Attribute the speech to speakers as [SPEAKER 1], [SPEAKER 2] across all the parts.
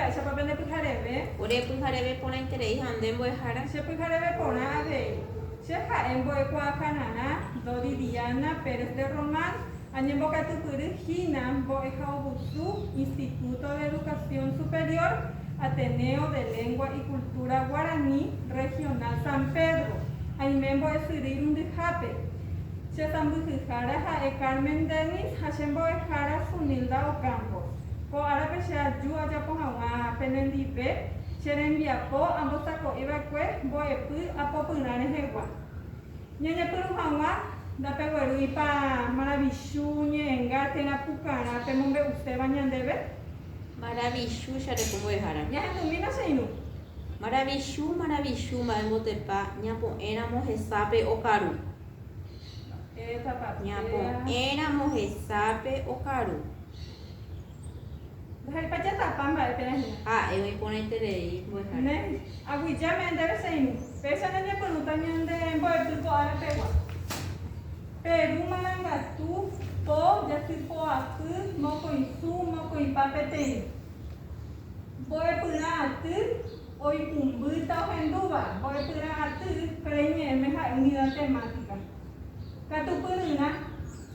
[SPEAKER 1] esa papel de pijareve.
[SPEAKER 2] Ore pijareve por la interés anden boejara.
[SPEAKER 1] Se pijareve por nada de. Se jaen boecuacanana, Dodi Diana Pérez de Román, Añembocatupurigina, Boejaobusu, Instituto de Educación Superior, Ateneo de Lengua y Cultura Guaraní, Regional San Pedro. Aimembo Esirir Undijape. Se Zambujijara Jae Carmen Denis, Hashembo Ejara Sunilda Ocampo. Ko Arabe se ayu Ayapojawa Penendipe, Cherembiapo, ambos saco Ibacue, Boepu, Apopurane Jegua. Ñaña Purujawa, da Pegueruipa, Maravilluñe, Engate, Napucara, Pemumbe, usted bañandebe.
[SPEAKER 2] Maravilloso, ya le pongo dejara.
[SPEAKER 1] Ya tu mina seinu.
[SPEAKER 2] Maravilloso, Malmotepa, ñapo éramos esape o caru. Ñapo éramos esape o caru.
[SPEAKER 1] Ah,
[SPEAKER 2] eu vou pôr na internet, vou errar.
[SPEAKER 1] Né? Aguija mendebe seinu. Pesa nanya penuta nyande mboe tuko ara pewa. Peru manangatu po jati po aku moko isu moko ipapete. Boe puna atu oi pumbu tau henduba. Boe puna atu preñe meja unidad temática. Katu puna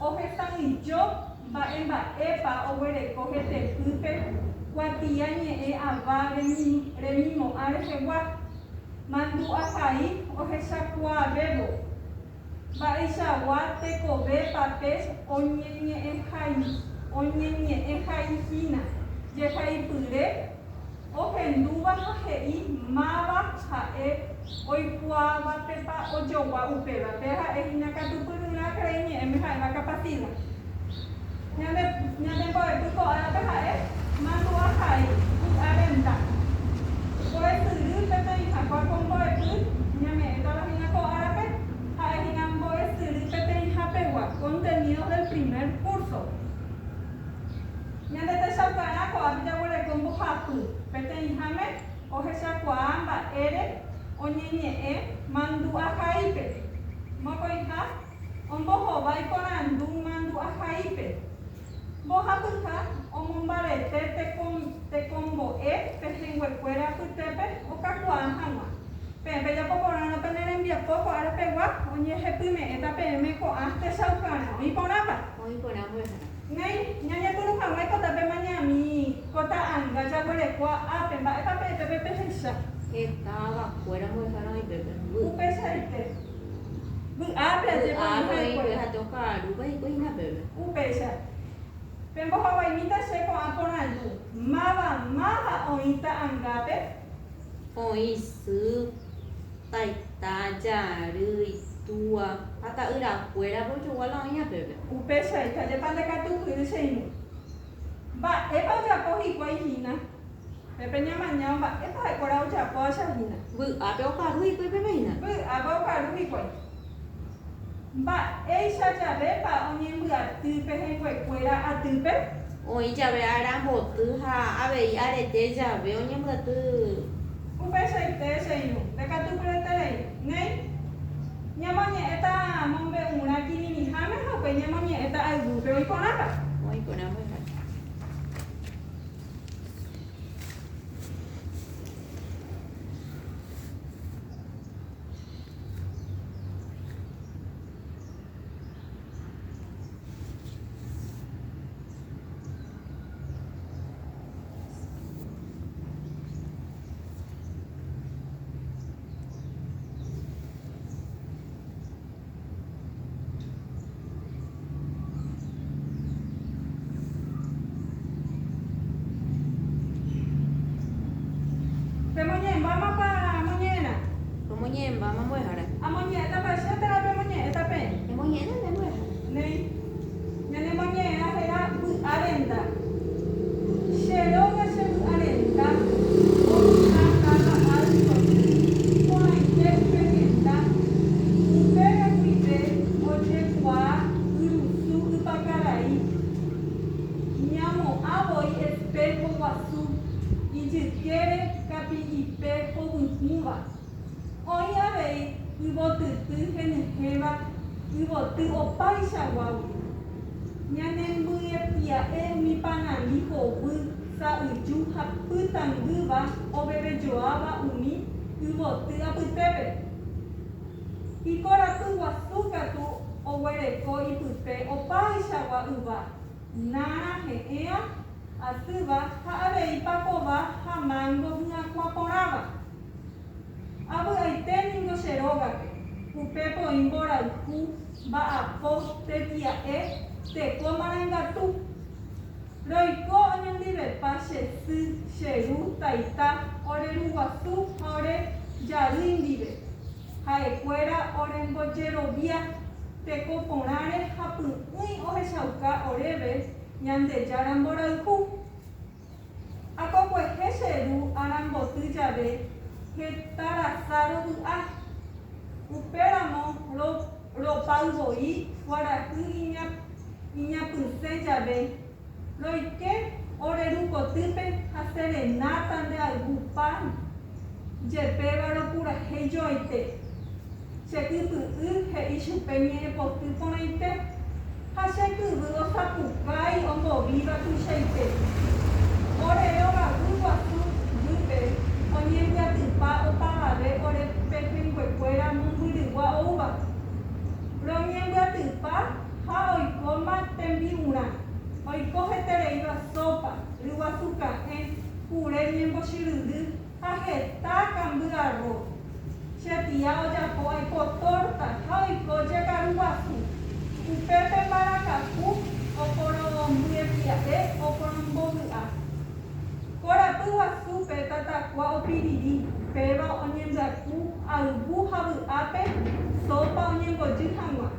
[SPEAKER 1] oje sangijo ba emba epa obere cogete pupe guatiañe ava remimo arejewa mandu akai ojesakua bebo ba isawa te kobe papes onyenye ejai hina jehai pure ojenduba hei mava hae oikuava pepa ojowa upeva peja ejina katupuruna creñe emejai la capacidad. Nyade boy buko ara pehae mandu akai arenda boy suru pete ihakwa kon boy tu nyame tola hina ko arape hae hina boy suru pete ihapewa contenido del primer curso nyade te shakana ko abja wole kon buhapu pete ihame oje shakwa amba ere onyenye mandu akai pe moko iha ombo hobai korandu mandu akai pe Boja puja, omumbarete te combo pejenguecuera putepe o cacuanjama. Pepe ya poporano tener envía poco ahora pegua, oye jepime eta pm ko hasta saucana, y ponapa.
[SPEAKER 2] Hoy ponamos.
[SPEAKER 1] Ngay, ñaña puru jamai kota pe mañami, kota anga ya borecua ape, va eta pepe pejensa.
[SPEAKER 2] Estaba fuera muy raro y pepe.
[SPEAKER 1] Upesaite. Bu ape je
[SPEAKER 2] ponai a tocar, upai na pepe.
[SPEAKER 1] Upesa. Pembo hawaimita seko aponaldu. Maha oita angape.
[SPEAKER 2] Oisu taita jarui tua. Ata ura fuera por yo wala oña pepe.
[SPEAKER 1] Upesa ita de pande katu kudu seinu. Ba epa ja pohi kwa hina. Pepe nyamanya ba epa ekora uja po asha hina.
[SPEAKER 2] Bu ape o karui kwa pepe hina.
[SPEAKER 1] Bu aba o karui kwa. Ba eisha jabe pa onyembu atupe hengwe kwera atupe.
[SPEAKER 2] Oi jabe ara botu ha abe arete jabe onyembu atu.
[SPEAKER 1] Upesa ite seinu. Deka tu pretere. Nei. Nyamanya eta mombe una kini ni hame ha pe nyamanya eta agu pe oi konapa.
[SPEAKER 2] Oi konapa. Vamos a dejar.
[SPEAKER 1] Amonye eta pa se tera pe monye eta pe.
[SPEAKER 2] Moñena de nuevo.
[SPEAKER 1] Nei. Nene monye era arenda. Sheroga se arenda. Ona kala alto. Ona independenta. Upega kuite oje kwa urusu upakarai. Nyamo aboi espejo wasu. Ijikere kapi ipe kobukumba. Oya vei, ibotu henheba, ibotu opaisha wawi. Nyanembu ya pia mi panali hobu sa uju haput pytangýva ovevejoáva umi yvoty apytépe. Ikorapy guasu katu oguereko ipype opaichagua yva nára he'ẽva asýva ha avei pakova ha mángo hyakuã porãva. Avy'aiténiko che rógape upépe oĩ mborayhu, mba'apo, tepia'e, teko marangatu. Roiko oñondivepa che sy, che ru, taita, oreruguasu ha orejary ndive. Ha'ekuéra orembojerovia teko porãre ha py'ỹi ohechauka oréve Ñandejára mborayhu. Akokuehe che ru aramboty jave hetarasa rovy'a. Upéramo ropaivoi guarahy iñapysẽ jave. Roike orerukotýpe ha serenata ndeayhupa jepéva ropurahéijoaite. Chekypy'y he'i chupe ñe'ẽpoty porãite ha chekyvy osapukái ombovíva tuichaite. Ore ogayhu guasu jýpe oñembyatýpa opavave orepehenguekuéra mombyrygua oúva. Roñembyatýpa ha oikóma tembi'urã. Oiko hetereíva sopa, ryguasuka'ẽ, kure ñembochyryry ha heta kamby'arro. Che tía ojapo aipo torta ha oiko jekaru guasu. Upépe mbarakapu oporomby'epia'e oporombovy'a. Korapy guasúpe tatakua opiriri péva oñembyaku ayvu ha vy'ápe sopa oñembojy hag̃ua.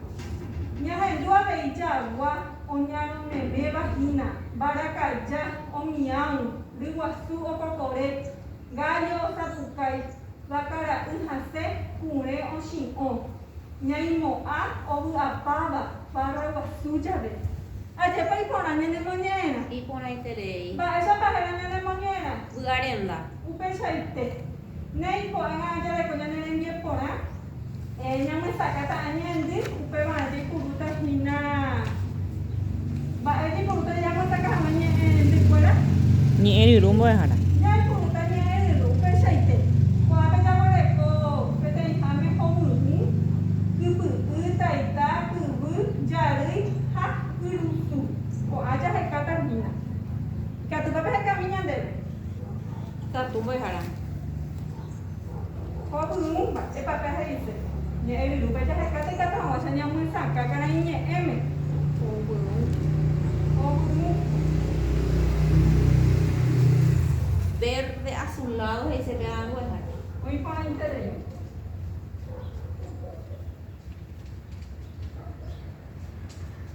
[SPEAKER 1] Ñahendu avei jagua oñaromemévahína, mbarakaja omiãu, ryguasu okokore, gallo osapukái, vakara'y hasẽ, kure oshi'õ, ñaimo'a ovy'apáva paraguasu jave. Ajépa iporã ñanemoñe'ẽrã.
[SPEAKER 2] Iporãiterei.
[SPEAKER 1] Mba'éichapahére ñanemoñe'ẽrã.
[SPEAKER 2] Vy'arenda.
[SPEAKER 1] Upeichaite. Ne iporã jareko ñanerembiaporã. Ñamysakáta añendy upévarã jaikurútahína. Mba'e jaikurúta ñamysaká hag̃ua ñe'ẽndykuéra.
[SPEAKER 3] Ñe'ẽryru mbo'ehára.
[SPEAKER 1] Jaikurúta ñe'ẽryru upeichaite. Ko'ápe jaguareko peteĩháme hovyũ, kypy'y, taita, kyvy, jarýi ha kyrusu. Ko'ã jahekátahína. Ikatúpape hekami ñandéve.
[SPEAKER 2] Katu mbo'ehára.
[SPEAKER 1] Hovyũ mba'épape he'ise. Ñe'ẽryrúpe jahekáta ikatu hag̃uáicha ñamysaká karai ñe'ẽme. Hovyũ.
[SPEAKER 2] Verde azulado he'ise pe mbo'ehára.
[SPEAKER 1] Oiporãiterei.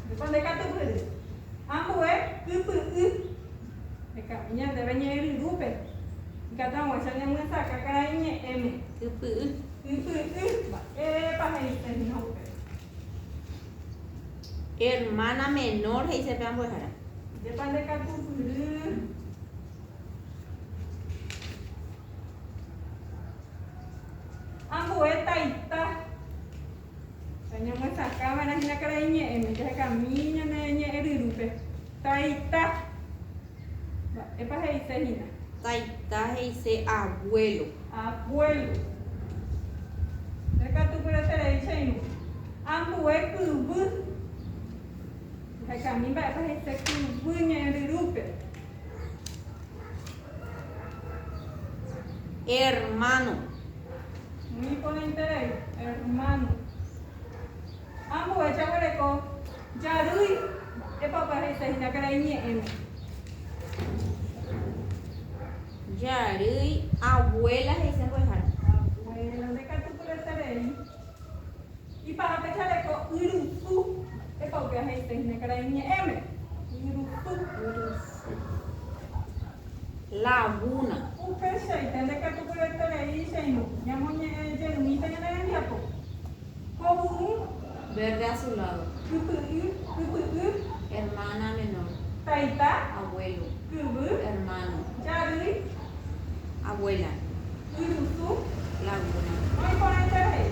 [SPEAKER 1] Ndépa katupyry. Ambue kypy'y. Eka'ỹ ñandéve ñe'ẽryrúpe. Ikatu hag̃uáicha ñamysaká karai ñe'ẽme.
[SPEAKER 2] Kypy'y.
[SPEAKER 1] Kypy'y. Mba'épa he'ise hína upe.
[SPEAKER 2] Hermana menor he'ise pe mbo'ehára.
[SPEAKER 1] Ndépa katupyry. Ambue taita. Ñamysakámara hína karai ñe'ẽme jahekami ñe'ẽryrúpe. Taita. Mba'épa he'ise hína.
[SPEAKER 2] Taita he'ise abuelo.
[SPEAKER 1] Abuelo. Ndekatupyreterei cheirũ. Ambue kyvy. Jahekami mba'épa he'ise kyvy ñe'ẽryrúpe.
[SPEAKER 2] Hermano.
[SPEAKER 1] Muy ponenterei. Hermano. Ambue chaguareko jarýi. Epapa he'ise hína karai ñe'ẽme.
[SPEAKER 2] Jarýi abuela he'ise mbo'ehára.
[SPEAKER 1] Abuelo ndekatupyreterei. Ipahápe chareko yrusu. Epapa he'ise hína karai ñe'ẽme. Yrusu.
[SPEAKER 2] Laguna.
[SPEAKER 1] Upeichaite ndekatupyreterei cheirũ. Ñamoñe'ẽjerumípe ñanerembiapo. Hovyũ.
[SPEAKER 2] Verde azulado.
[SPEAKER 1] Kypy'y. Kypy'y.
[SPEAKER 2] Hermana menor.
[SPEAKER 1] Taita.
[SPEAKER 2] Abuelo.
[SPEAKER 1] Kyvy.
[SPEAKER 2] Hermano.
[SPEAKER 1] Jarýi.
[SPEAKER 2] Abuela.
[SPEAKER 1] Yrusu.
[SPEAKER 2] Laguna.
[SPEAKER 1] Oiporãiterei.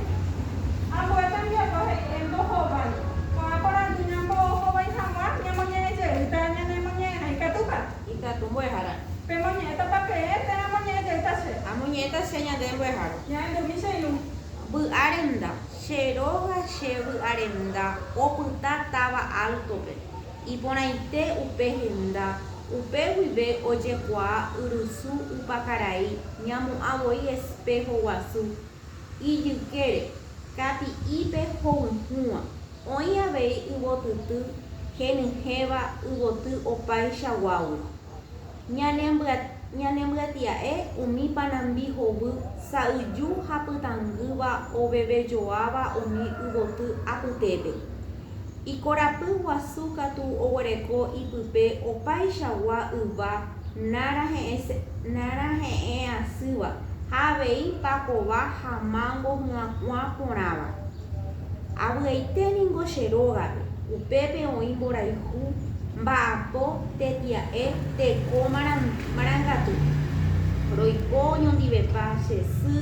[SPEAKER 1] Ambue tembiapo he'i mbohovái. Ko'áporãndu ñambohovái hag̃ua ñamoñe'ẽjey ta ñanemoñe'ẽrã ikatúpa.
[SPEAKER 2] Ikatu mbo'ehára.
[SPEAKER 1] Pemoñe'ẽ tapapeẽ
[SPEAKER 2] Amuñeta se ñandembo'ehára.
[SPEAKER 1] Ñaendumícheinu.
[SPEAKER 2] Vy'arenda. Cheróga che vy'arenda opyta táva altope. Iporãite upe henda. Upe guive ojekuaa yrysu upakarai ñamo'ãvoi espejo guasu ijykére kati'ípe hovyhũva. Oĩ avei yvotyty henyhẽva yvoty opaichaguágui. Ñanembyatya'e umi Panambi hovy sa'yju ha pytangýva ovevejoáva umi yvoty apytépe. Ikorapy guasu katu oguereko ipype opaichagua yva narahe'ẽasýva ha avei pakova ha mángo hyakuã porãva. Avy'aiténiko che rógape. Upépe oĩ mborayhu mba'apo tetia'e teko marangatu. Roiko oñondivepa che sy,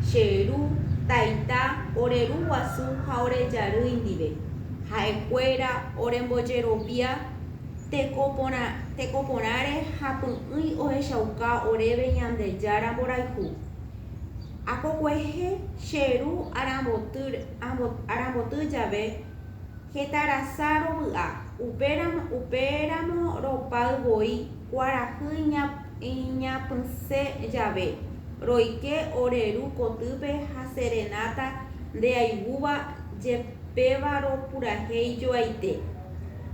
[SPEAKER 2] che ru, taita, oreru guasu ha orejarýi ndive. Ha'ekuéra orembojerovia tekoporãre ha py'ỹi ohechauka oréve Ñandejára mborayhu. Akokuehe che ru aramboty jave hetarasa rovy'a. Upéramo ropaývoi kuarahy iñapysẽ jave. Roike oreru kotýpe ha serenata ndeaigúva jepéva ropurahéijoaite.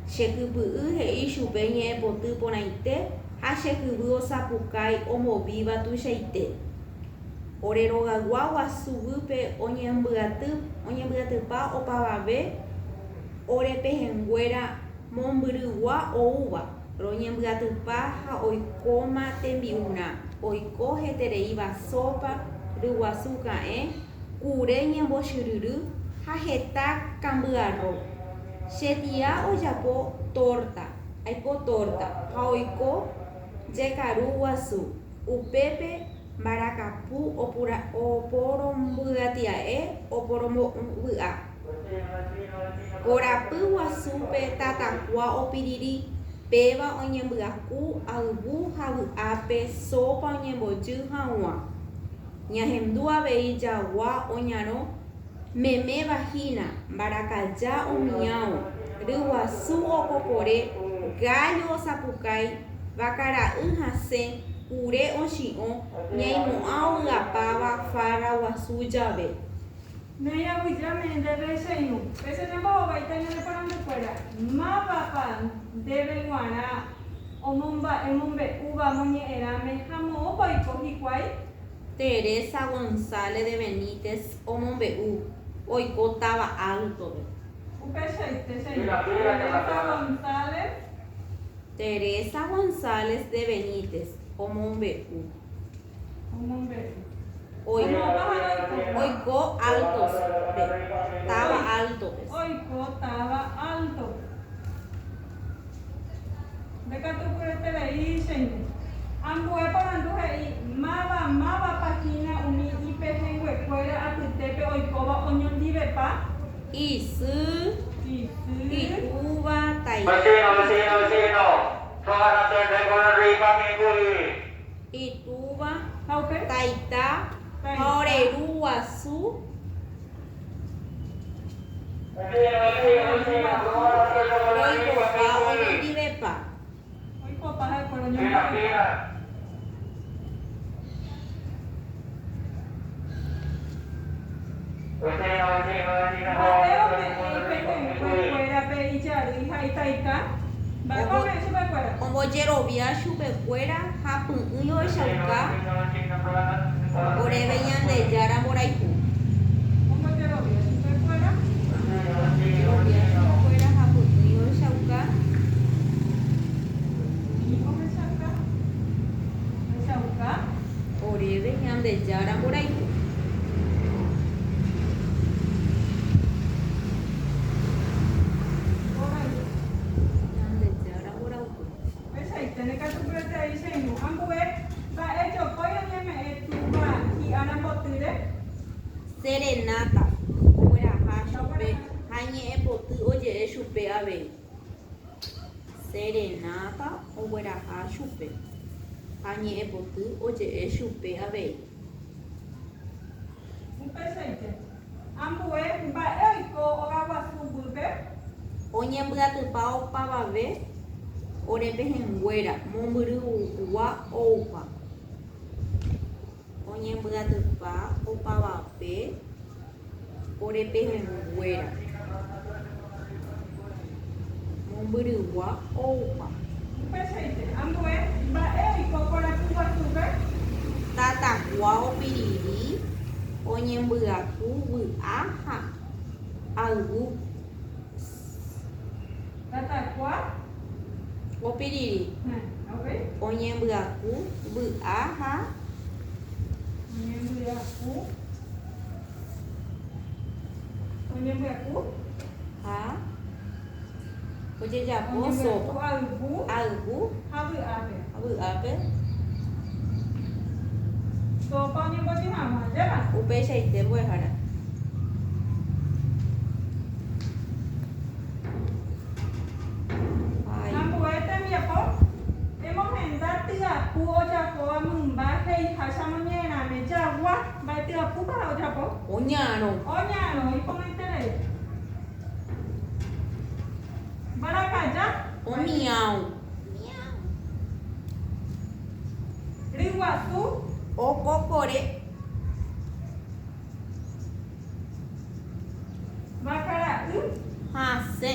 [SPEAKER 2] Chekypy'y he'i chupe ñe'ẽpoty porãite ha chekyvy osapukái omovíva tuichaite. Orerogagua guasuvýpe oñembyatypa opavave orepehenguéra mombyrygua oúva. Roñembyatypa ha oikóma tembi'urã. Oiko hetereíva sopa, ryguasu ka'ẽ, kure ñembochyryry ha heta kambyaro. Che tia ojapo torta, aipo torta ha oiko jekaru guasu. Upépe mbarakapu oporombyatia'e oporombovy'a. Korapy guasúpe tatakua opiriri. Péva oñembyaku ayvu ha vy'ápe sopa oñembojy hag̃ua. Ñahendu avei jagua oñarõ meme vahína, mbarakaja omião, ryguasu okokore, gallo osapukái, vakara'y hasẽ, kure ochi'õ, ñaimo'ã ovy'apáva farra guasu jave.
[SPEAKER 1] Neñavyjami nderecheinu. Péicha ñambohovaite ñandeporãmbykuéra. Mávapa ndéve g̃uarã emombe'úva moñe'ẽrãme ha moõpa oiko hikuái.
[SPEAKER 2] Teresa González de Benítez omombe'u oiko táva altope.
[SPEAKER 1] Upéichaite Teresa González
[SPEAKER 2] Teresa González de Benítez omombe'u oiko altos táva altope.
[SPEAKER 1] Oiko táva alto. Ndekatupyretereichénte. Ambue porandu he'i máva página umi ipehenguekuéra apytépe oikóva oñondivepa
[SPEAKER 2] Isy, itúva, taita. Itúva, taita, ha oreru guasu. Roikopa oñondivepa.
[SPEAKER 1] Oikopa ha'ekuéra oñondivepa.
[SPEAKER 2] Ombojerovia chupekuéra ha py'ỹi ohechauka oréve Ñandejára mborayhu. Ombojerovia chupekuéra ha py'ỹi ohechauka oréve Ñandejára mborayhu. Serenata ogueraha chupe ha ñe'ẽpoty oje'e chupe avei. Serenata ogueraha chupe ha ñe'ẽpoty oje'e chupe avei.
[SPEAKER 1] Upéichaite. Ambue mba'e oiko ogaguasúguype.
[SPEAKER 2] Oñembyatypa opavave orepehẽnguéra mombyrygua oupa. Oñembyatypa opavave orepehẽnguéra mombyrygua oupa.
[SPEAKER 1] Upéichaite. Ambue mba'e oiko korapyguasúpe.
[SPEAKER 2] Tatakua opiriri oñembyaku vy'a ha ayvu.
[SPEAKER 1] Tatakua.
[SPEAKER 2] Opiriri
[SPEAKER 1] Ok.
[SPEAKER 2] oñembyaku vy'a ha
[SPEAKER 1] Oñembyaku. Oñembyaku.
[SPEAKER 2] ha ojejapo
[SPEAKER 1] Oñembyaku
[SPEAKER 2] sopa
[SPEAKER 1] ayvu.
[SPEAKER 2] ayvu
[SPEAKER 1] Havy'ápe.
[SPEAKER 2] vy'ápe
[SPEAKER 1] Sopa oñembotyhãva. Ajépa.
[SPEAKER 2] upeichaite mbo'ehára.
[SPEAKER 1] Ambue tembiapo. Emohenda tyapu ojapóva mymba heihácha moñe'ẽrãme jagua mba'etyapúpa ojapo.
[SPEAKER 2] Oñarõ
[SPEAKER 1] Oñarõ iporãiterei. Mbarakaja.
[SPEAKER 2] omião
[SPEAKER 1] Ryguasu.
[SPEAKER 2] okokore
[SPEAKER 1] Vakara'y.
[SPEAKER 2] hasẽ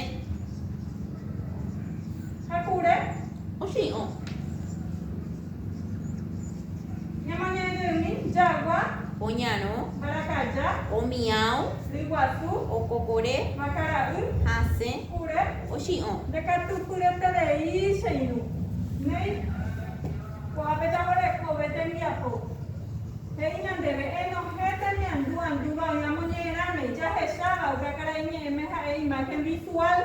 [SPEAKER 1] Hakure.
[SPEAKER 2] ochi'õ
[SPEAKER 1] Ñamoñe'ẽrỹmi. Jagua.
[SPEAKER 2] oñarõ
[SPEAKER 1] Mbarakaja.
[SPEAKER 2] omião
[SPEAKER 1] Ryguasu.
[SPEAKER 2] okokore
[SPEAKER 1] Vakara'y.
[SPEAKER 2] hasẽ
[SPEAKER 1] Kure.
[SPEAKER 2] ochi'õ
[SPEAKER 1] Ndekatupyreterei che irũ. Néi ko'ápe jahorekove tembiapo. He'i ñandéve enohẽ temiandu andúva oñamoñe'ẽrãme jahecháva upe karai ñe'ẽme ha'e imagen visual.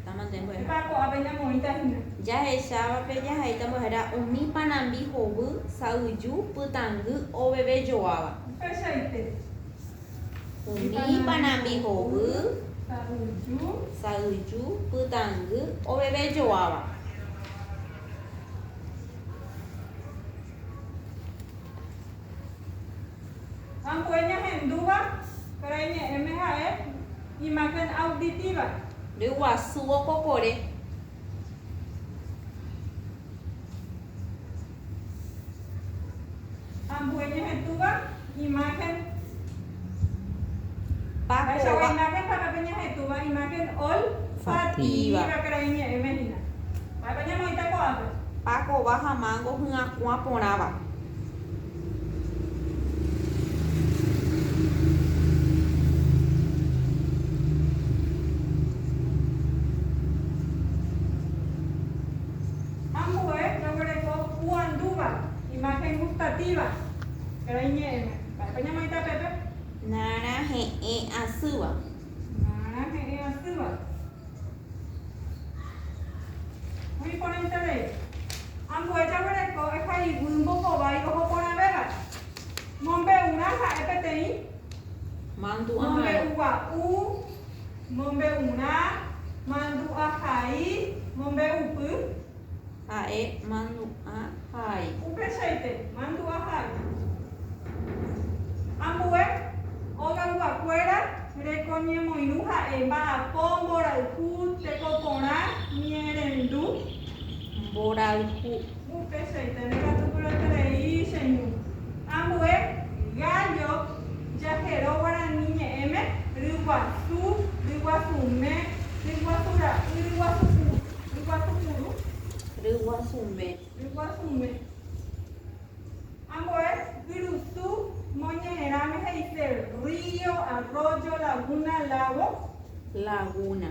[SPEAKER 2] tamante mbo'ehára.
[SPEAKER 1] Epa ko'ápe ñamoĩtahína.
[SPEAKER 2] Jahechávape jahaíta mbo'ehára umi panambi hovy sa'yju pytangy ovevejoáva.
[SPEAKER 1] Upéichaite.
[SPEAKER 2] Umi panambi hovy
[SPEAKER 1] Sa'yju.
[SPEAKER 2] sa'yju pytangy ovevejoáva.
[SPEAKER 1] Ambue ñahendúva karai ñe'ẽme ha'e imagen auditiva.
[SPEAKER 2] Ryguasu okokore
[SPEAKER 1] Ambue ñahetũva imagen.
[SPEAKER 2] pakova
[SPEAKER 1] Imagen para ñahetũva imagen olfativa karai ñe'ẽme hína. Mba'épa ñamoĩta ko'ápe.
[SPEAKER 2] pakova ha mángo hyakuã porãva.
[SPEAKER 1] Ambue jaguareko puandúva imagen gustativa karai ñe'ẽme. Mba'épa ñamoĩta pépe.
[SPEAKER 2] Nara he'ẽ asýva.
[SPEAKER 1] Nara he'ẽ asýva. Oiporãiterei. Ambue jaguareko ehayhúi mbohovái ohoporãvéva. Mombe'urã ha'e peteĩ.
[SPEAKER 2] Mandu'ahai.
[SPEAKER 1] Mombe'ugua'u. Mombe'urã. Mandu'ahai. Mombe'upy.
[SPEAKER 2] Ha'e mandu'ahai.
[SPEAKER 1] Upéichaite. Mandu'ahai. Ambue ogayguakuéra rekoñemoirũ ha'e mba'apo mborayhu tekoporã ñerendu.
[SPEAKER 2] Mborayhu.
[SPEAKER 1] Upéichaite ndekatupyreterei che irũ. Ambue gallo jahero guarani ñe'ẽme ryguasu, ryguasume, ryguasura'y, ryguasupuru,
[SPEAKER 2] Ryguasume.
[SPEAKER 1] ryguasume. Ambue yrysu moñe'ẽrãme he'ise río, arroyo, laguna, lago.
[SPEAKER 2] Laguna.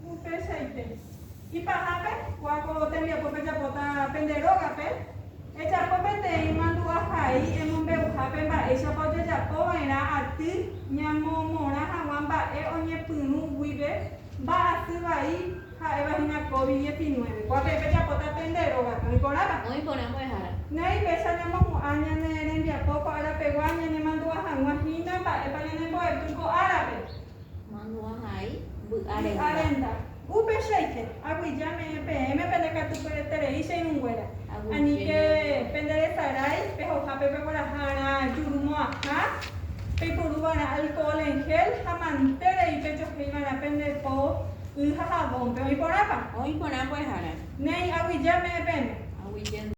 [SPEAKER 1] Upéichaite. Ipahápe kuáko tembiapópe japóta penderógape. Ejapo peteĩ mandu'ahai emombe'uhápe mba'éichapa ojejapóva'erã aty ñamomorã hag̃ua mba'e oñepyrũ guive mba'asy vai ha'evahína COVID-19. Kuápepe japóta penderógape. Oiporãva.
[SPEAKER 2] Oiporã mbo'ehára.
[SPEAKER 1] Néipecha ñamohu'ã ñane rembiapópa árapegua ñanemandu'ahag̃ua hína mba'épa ñanembo'epy ko árape.
[SPEAKER 2] Mandu'ahai vy'arenda.
[SPEAKER 1] Arenda. Upe sheike, aguillame PM pendekatu puereterei cheinunguera.
[SPEAKER 2] Aguille.
[SPEAKER 1] Anike penderezarai, pehojape peguarahara yurumoaja, peiporuvara alcohol en gel, jamanterei pechoheivara pendepo, jabón, pero y por apa.
[SPEAKER 2] Hoy por pues ahora.
[SPEAKER 1] Nei aguillame PM.
[SPEAKER 2] Aguille